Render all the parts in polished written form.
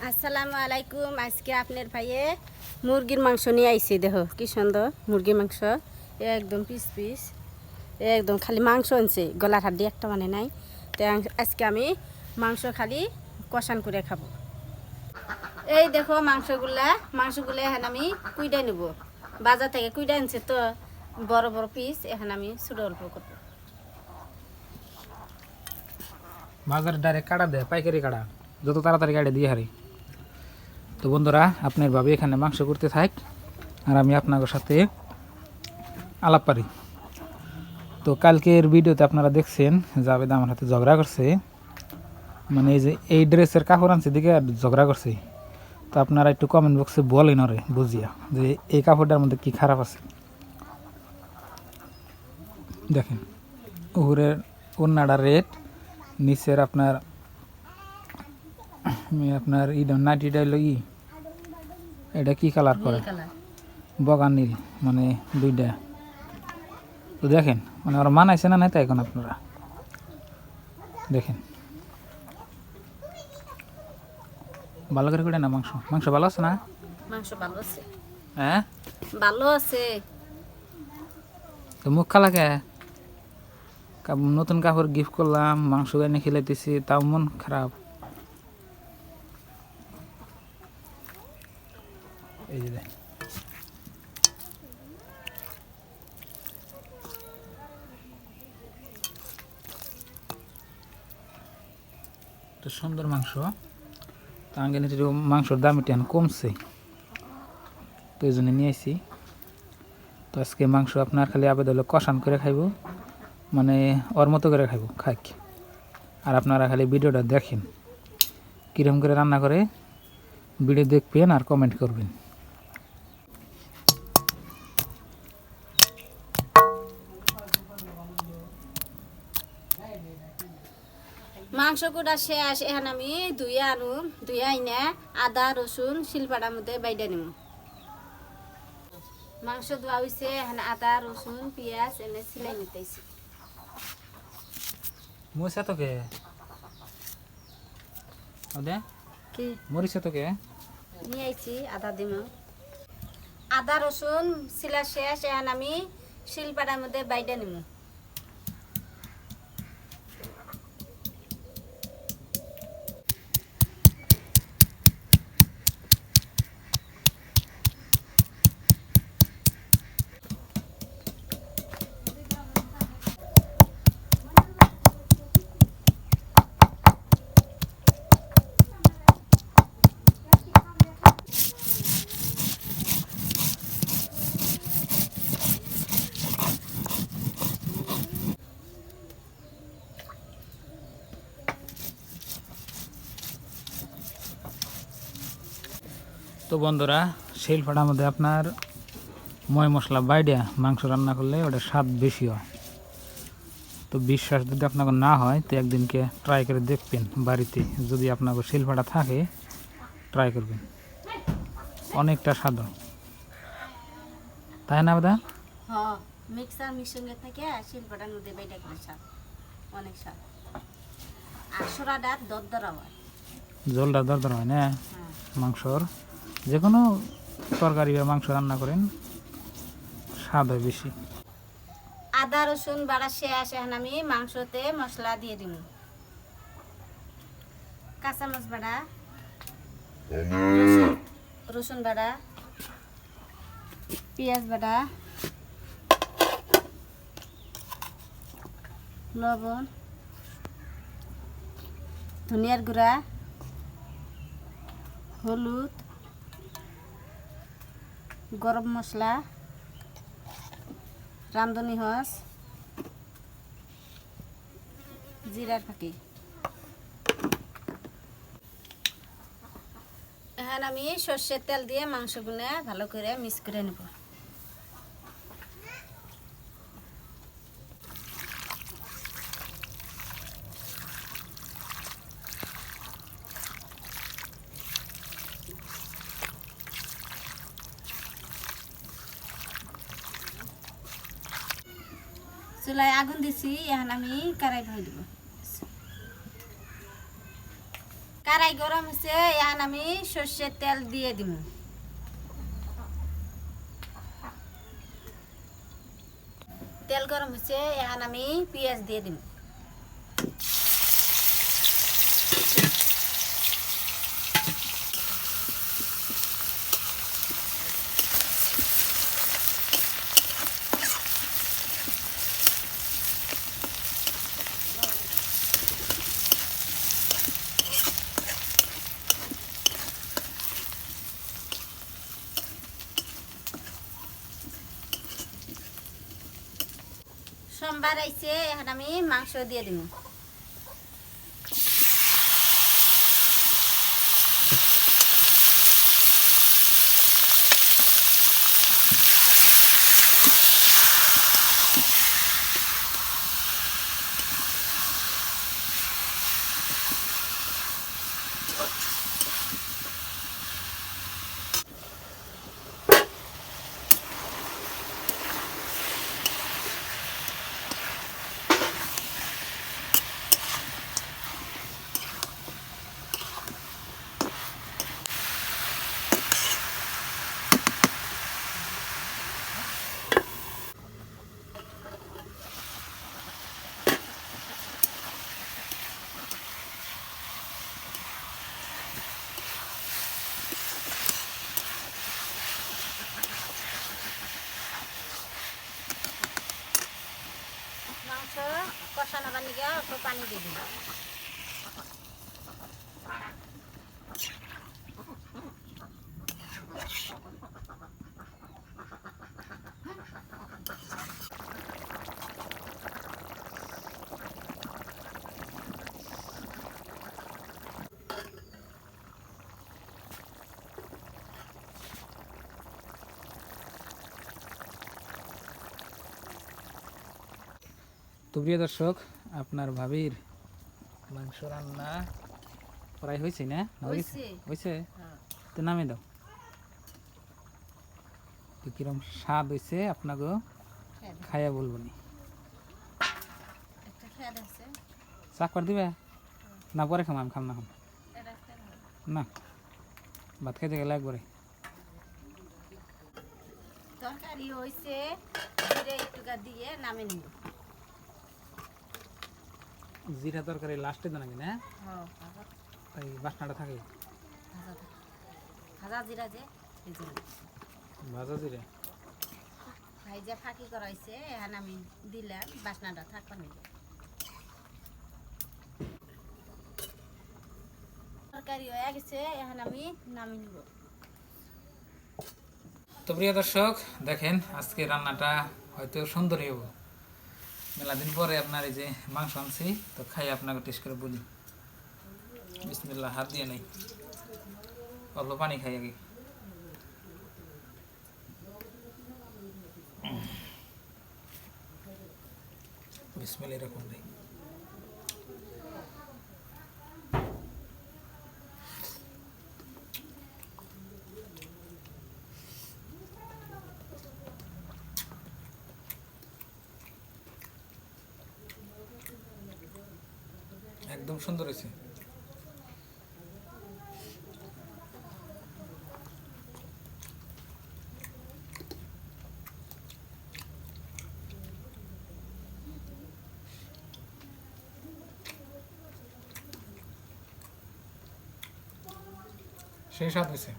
আসসালামু আলাইকুম। আজকে আপনার ভাইয়ে মুরগির মাংস নিয়ে আইছে। দেখো কি সুন্দর মুরগির মাংস, একদম পিস পিস, একদম খালি মাংস আনছে, গলার হাড্ডি একটা মানে নাই। তো আজকে আমি মাংস খালি কষান করে খাবো। এই দেখো মাংসগুলা এখন আমি কুইডা নেব, বাজার থেকে কুইডা আনছে তো বড় বড় পিস, এখন আমি ছোট অল্প করবো। বাজারে ডাইরেক্ট কাটা দেয়, পাইকারি কাটা, যত তাড়াতাড়ি কাটে দিয়ে হারি। তো বন্ধুরা, আপনার ভাবে এখানে মাংস করতে থাক আর আমি আপনাদের সাথে আলাপ পারি। তো কালকের ভিডিওতে আপনারা দেখছেন জাভেদ আমার হাতে ঝগড়া করছে, মানে এই যে এই ড্রেসের কাপড় আনছে দিকে ঝগড়া করছে। তো আপনারা একটু কমেন্ট বক্সে বলেন ওরে বুঝিয়া যে এই কাপড়টার মধ্যে কি খারাপ আছে। দেখেন উপরের ওড়নাটা রেড, নিচের আপনার নাইটিটা হলো এটা কি কালার করে, বগা নীল, মানে দুইটা। তো দেখেন মানে ওরা মানাইছে না নাই, তাই এখন আপনারা দেখেন ভালো করে করে না। মাংস ভালো আছে না? মাংস ভালো আছে, হ্যাঁ ভালো আছে। তো মুখ খালাকে নতুন কাপড় গিফট করলাম, মাংস এনে খেলাইতেছি, তাও মন খারাপ। এই যে তো সুন্দর মাংস। তা আগে মাংসর দাম একটু কমছে, তো এই জন্য নিয়ে আসি। তো আজকে মাংস আপনার খালি আবেদন হলো কষান করে খাইব, মানে ওর মতো করে খাইব খাক। আর আপনারা খালি ভিডিওটা দেখেন কীরকম করে রান্না করে, ভিডিও দেখবেন আর কমেন্ট করবেন। মাংস কুটা শেষ, এখন আমি ধুয়ে আইনা আদা রসুন শিলপাটার মধ্যে বাইডা নিব। মাংস ধোয়া হয়েছে, এখন আদা রসুন পেঁয়াজ এনে সিলাই নিতেছি। মরিচা তোকে কি মরিচা তোকে নিয়ে আইছি, আদা দিব। আদা রসুন সিলা শেষ, এখন আমি শিলপাটার মধ্যে বাইডা নিব। তো বন্ধুরা, শিলপাটার মধ্যে আপনার ময় মশলা বাইডিয়া মাংস রান্না করলে ওটা স্বাদ বেশি হয়। তো বিশ্বাস যদি আপনাকে না হয় তো একদিনকে ট্রাই করে দেখবেন বাড়িতে, যদি আপনাকে শিলপাটা থাকে ট্রাই করবেন, অনেকটা স্বাদ হয়, তাই না দাদা? হ্যাঁ, মিক্সার মিশিয়ে থেকে শিলপাটার মধ্যে বাইডা করে স্বাদ, অনেক স্বাদ। আর সোরাটা দরদরা হয়, জলটা দরকার হয় না মাংসর। যে কোনো তরকারি বা মাংস রান্না করেন স্বাদ হয় বেশি। আদা রসুন বাড়া শেষ, এখন আমি মাংসতে মশলা দিয়ে দিব। কাঁচামরিচ বাড়া, রসুন বাড়া, পেঁয়াজ বাড়া, লবণ, ধনিয়ার গুঁড়া, হলুদ, গরম মশলা, রাঁধুনি হস, জিরার ফাঁকি। এখন আমি সর্ষের তেল দিয়ে মাংসগুলো ভালো করে মিক্স করে নেব। চুলায় আগুন দিছি, এখন আমি কড়াই বসাই দেব। কারাই গরম হচ্ছে, এখন আমি সর্ষের তেল দিয়ে দিব। তেল গরম হচ্ছে, এখন আমি পেঁয়াজ দিয়ে দিব। সোমবার আইছে, এখন আমি মাংস দিয়ে দিব। মাংস কষানো পানি গিয়ে অল্প পানি দিয়ে দিব। তো প্রিয় দর্শক, আপনার ভাবির মাংস রান্না প্রায় হয়েছে না? হইছে। হয়েছে? হ্যাঁ। তো নামে দাও। তো কিরম স্বাদ হয়েছে আপনাকে খাইয়া বলবো নি। একটা খেয়ে দেখছে। চাকর দিবে না? পরে খাম, আমি খাম না। খাম এটা খেয়ে দেখো। না, ভাত খাইতে গেলে একবারে। তরকারি হয়েছে, জিরে একটু দিয়ে নামে নিব। জিরা তরকারি লাস্টে দেন নাকি না? এই বাসনাটা থাকে। ভাজা জিরা যে এই জন্য। ভাজা জিরা ভাই যে ফাঁকি করাইছে, এখন আমি দিলাম, বাসনাটা থাকবা নিব। তরকারি হয়ে গেছে, এখন আমি নামে নিব। তো প্রিয় দর্শক, দেখেন আজকে রান্নাটা হয়তো সুন্দরই হবো। মেলা দিন পরে আপনার এই যে মাংস আনছি, তো খাই আপনাকে টেস্ট করে বলি। বিসমিল্লাহ, হাত দিয়ে নেই, অল্প পানি খাই আগে। বিসমিল্লাহ এরকম নেই। একদম সুন্দর হয়েছে। সেই স্বাদ হয়েছে।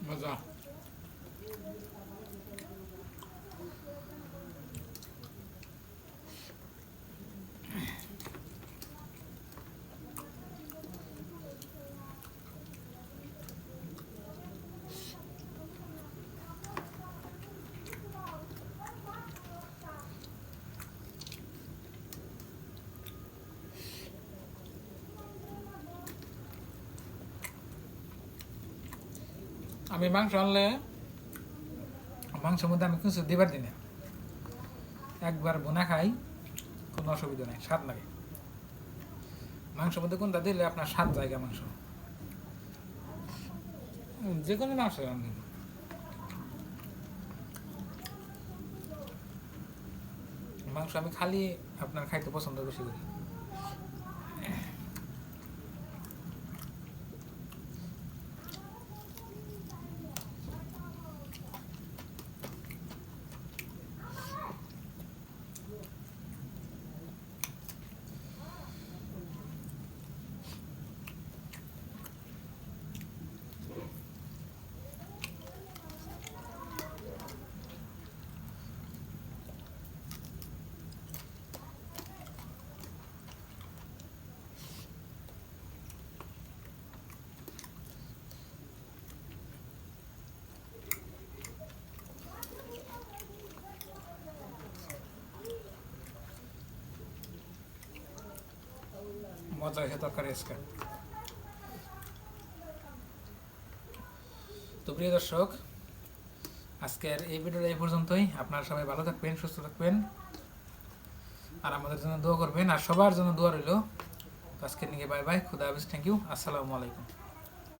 মজা। আমি মাংস আনলে মাংসের মধ্যে আমি কিছু দিবার দিই না, একবার বোনা খাই, কোনো অসুবিধা নেই, স্বাদ লাগে। মাংসের মধ্যে কোনটা দিলে আপনার স্বাদ জায়গা মাংস। যে কোনো মাংস আমি মাংস আমি খালি আপনার খাইতে পছন্দ বেশি করি। মজা হয়েছে তরকারি আজকে। তো প্রিয় দর্শক, আজকের এই ভিডিওটা এই পর্যন্তই। আপনারা সবাই ভালো থাকবেন, সুস্থ থাকবেন, আর আমাদের জন্য দোয়া করবেন, আর সবার জন্য দোয়া রইল। আজকে নিয়ে বাই বাই, খুদা হাফেজ, থ্যাংক ইউ, আসসালামু আলাইকুম।